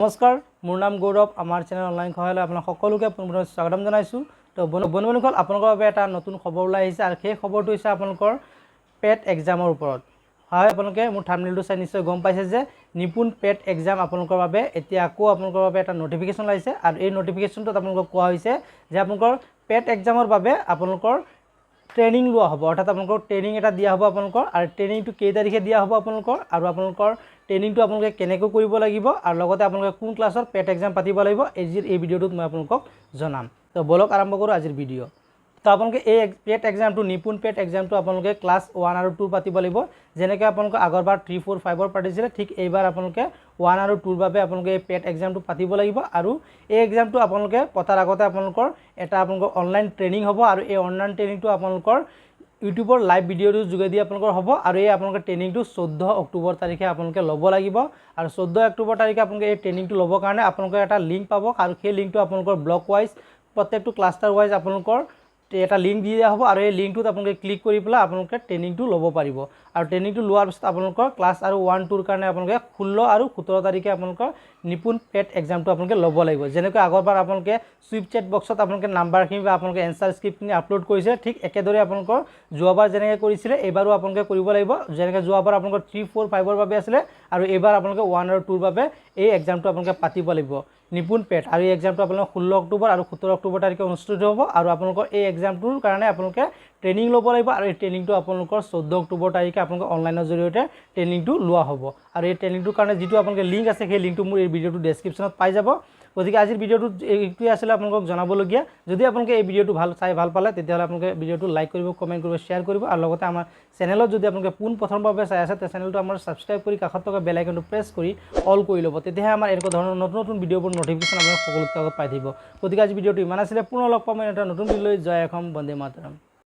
নমস্কাৰ, মোৰ নাম গৌৰৱ। আমাৰ চেনেল অনলাইন সহায়লৈ আপোনাক সকলোকে পুনৰবাৰ স্বাগতম জনাইছোঁ। তো বন্ধুসকল, আপোনালোকৰ বাবে এটা নতুন খবৰ ওলাই আহিছে আৰু সেই খবৰটো হৈছে আপোনালোকৰ পেট এক্সামৰ ওপৰত। হয়, আপোনালোকে মোৰ থাম্বনেইলটো চাই নিশ্চয় গম পাইছে যে নিপুণ পেট এক্সাম আপোনালোকৰ বাবে এতিয়া আকৌ আপোনালোকৰ বাবে এটা নটিফিকেশ্যন ওলাইছে আৰু এই নটিফিকেশ্যনটোত আপোনালোকক কোৱা হৈছে যে আপোনালোকৰ পেট এক্সামৰ বাবে আপোনালোকৰ ট্ৰেইনিং লোৱা হ'ব, অৰ্থাৎ আপোনালোকৰ ট্ৰেইনিং এটা দিয়া হ'ব আপোনালোকৰ। আৰু ট্ৰেইনিংটো কেই তাৰিখে দিয়া হ'ব আপোনালোকৰ, আৰু আপোনালোকৰ ট্ৰেইনিংটো আপোনালোকে কেনেকৈ কৰিব লাগিব আৰু লগতে আপোনালোকে কোন ক্লাছৰ পেট এক্সাম পাতিব লাগিব এই ভিডিঅ'টোত মই আপোনালোকক জনাম। তো বলক আৰম্ভ কৰোঁ আজিৰ ভিডিঅ'। তো আপোনালোকে এই পেট এক্সামটো নিপুণ পেট এক্সামটো আপোনালোকে ক্লাছ 1 আৰু 2 পাতিব লাগিব। যেনেকৈ আপোনালোকে আগৰবাৰ 3, 4, 5 পাতিছিলে, ঠিক এইবাৰ আপোনালোকে 1 আৰু 2ৰ বাবে আপোনালোকে এই পেট এক্সামটো পাতিব লাগিব। আৰু এই এক্সামটো আপোনালোকে পতাৰ আগতে আপোনালোকৰ এটা আপোনালোকৰ অনলাইন ট্ৰেইনিং হ'ব আৰু এই অনলাইন ট্ৰেইনিংটো আপোনালোকৰ ইউটিউবৰ লাইভ ভিডিঅ'টোৰ যোগেদি আপোনালোকৰ হ'ব। আৰু এই আপোনালোকৰ ট্ৰেইনিংটো 14 অক্টোবৰ তাৰিখে আপোনালোকে ল'ব লাগিব। আৰু 14 অক্টোবৰ তাৰিখে আপোনালোকে এই ট্ৰেইনিংটো ল'বৰ কাৰণে আপোনালোকে এটা লিংক পাব আৰু সেই লিংকটো আপোনালোকৰ ব্লক ৱাইজ প্ৰত্যেকটো ক্লাষ্টাৰ ৱাইজ আপোনালোকৰ এটা লিংক দি দিয়া হ'ব আৰু এই লিংকটোত আপোনালোকে ক্লিক কৰি পেলাই আপোনালোকে ট্ৰেইনিংটো ল'ব পাৰিব। আৰু ট্ৰেইনিংটো লোৱাৰ পিছত আপোনালোকৰ ক্লাছ আৰু 1, 2ৰ কাৰণে আপোনালোকে 16 আৰু 17 তাৰিখে আপোনালোকৰ নিপুণ পেট এক্সামটো আপোনালোকে ল'ব লাগিব। যেনেকৈ আগৰবাৰ আপোনালোকে চুইপ চেট বক্সত আপোনালোকে নাম্বাৰখিনি বা আপোনালোকে এনচাৰ স্ক্ৰিপ্টখিনি আপলোড কৰিছে, ঠিক একেদৰে আপোনালোকৰ যোৱাবাৰ যেনেকৈ কৰিছিলে এইবাৰো আপোনালোকে কৰিব লাগিব। যেনেকৈ যোৱাবাৰ আপোনালোকৰ 3, 4, 5ৰ বাবে আছিলে আৰু এইবাৰ আপোনালোকে 1 আৰু 2ৰ বাবে এই এক্সামটো আপোনালোকে পাতিব লাগিব নিপুণ পেট। আৰু এই এক্সামটো আপোনালোকৰ 16 অক্টোবৰ আৰু 17 অক্টোবৰ তাৰিখে অনুষ্ঠিত হ'ব। আৰু আপোনালোকৰ এই এক্সামটোৰ কাৰণে আপোনালোকে ট্ৰেইনিং ল'ব লাগিব আৰু এই ট্ৰেইনিংটো আপোনালোকৰ 14 অক্টোবৰ তাৰিখে আপোনালোকৰ অনলাইনৰ জৰিয়তে ট্ৰেইনিংটো লোৱা হ'ব। আৰু এই ট্ৰেইনিংটোৰ কাৰণে যিটো আপোনালোকে লিংক আছে সেই লিংকটো মোৰ এই ভিডিঅ'টো ডেছক্ৰিপশ্যনত পাই যাব। গতিকে আজিৰ ভিডিঅ'টোত এইটোৱে আছিলে আপোনালোকক জনাবলগীয়া। যদি আপোনালোকে এই ভিডিঅ'টো ভাল পালে তেতিয়াহ'লে আপোনালোকে ভিডিঅ'টো লাইক কৰিব, কমেণ্ট কৰিব, শ্বেয়াৰ কৰিব। আৰু লগতে আমাৰ চেনেলত যদি আপোনালোকে পোনপ্ৰথমভাৱে চাই আছে তেতিয়া চেনেলটো আমাৰ ছাবস্ক্ৰাইব কৰি কাষত থকা বেল আইকনটো প্ৰেছ কৰি অল কৰি ল'ব, তেতিয়াহে আমাৰ এনেকুৱা ধৰণৰ নতুন ভিডিঅ'বোৰ নটিফিকেশ্যন আপোনালোক সকলোকে পাই থাকিব। গতিকে আজি ভিডিঅ'টো ইমান আছিলে। পুনৰ লগ পাম এটা নতুন ভিডিঅ'লৈ। জয় অসম, বন্দে মাতৰম।